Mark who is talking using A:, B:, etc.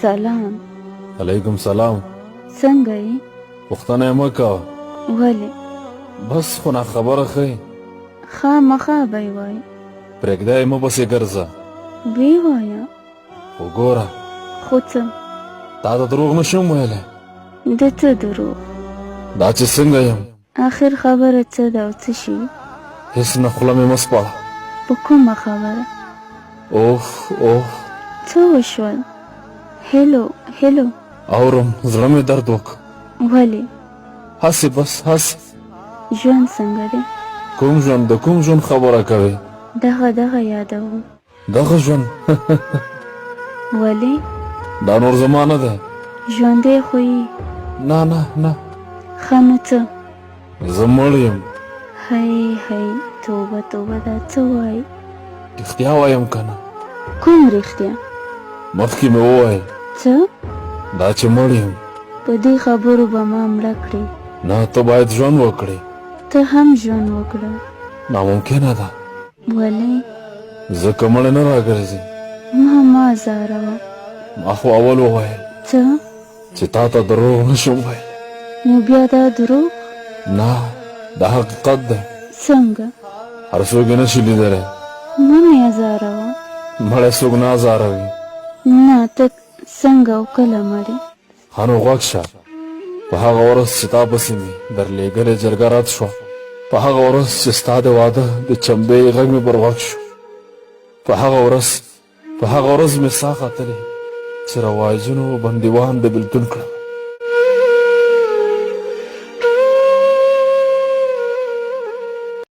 A: سلام.
B: علیکم سلام.
A: څنګه یې؟
B: پوښتنه یې مه کوه.
A: ولې؟
B: بس خو نه خبره ښه
A: خامخا به یې وایي.
B: پرېږده یې مه پسې ګرځه.
A: ویې وایه.
B: خو ګوره
A: خو څه؟
B: تا ته دروغ نه شم ویلی.
A: د څه دروغ؟
B: دا چې څنګه یم
A: آخر خبره څه ده او څه شي؟
B: هېڅ نه خوله مې مه سپړه.
A: په کومه خبره؟
B: اوف اوف.
A: څه وشول؟ هلو هلو.
B: اورم زړه مې درد وکړ.
A: ولې؟
B: هسې بس هسې.
A: ژوند څنګه دی؟
B: کوم ژوند؟ د کوم ژوند خبره کوې؟
A: دغه یادوم.
B: دغه ژوند؟
A: ولې؟
B: دا نور زما نه دی.
A: ژوندی خو یې؟
B: نه نه نه.
A: ښه نو څه؟
B: زه مړ یم.
A: هی هی توبه توبه دا څه وایي؟
B: رښتیا وایم که نه؟
A: کوم رښتیا؟
B: مخکې مې وویل
A: څه؟
B: دا چې مړ یم.
A: په دې خبرو به ما مړه کړې.
B: نه ته باید ژوند وکړې.
A: ته هم ژوند وکړه.
B: ناممکنه ده.
A: ولې؟
B: ځکه مړی نه راګرځي.
A: ما ځاروه.
B: ما خو اول وویل
A: څه؟
B: چې تا ته دروغ نه شم ویلی.
A: نو بیا دا دروغ؟
B: نه دا حقیقت دی.
A: څنګه؟
B: هر څوک یې نشي لیدلی.
A: مه مې ازاروه.
B: مړی څوک نه ازاروي.
A: نه ته څنګه او کله مړې؟
B: ښه نو غوږ شه. په هغه ورځ چې تا پسې مې درلېږلې جرګه رد شوه، په هغه ورځ چې ستا د واده د چمبې غږ مې پر غوږ شو، په هغه ورځ مې ساه ختلې چې رواجونو بندیوان د بېلتون کړم.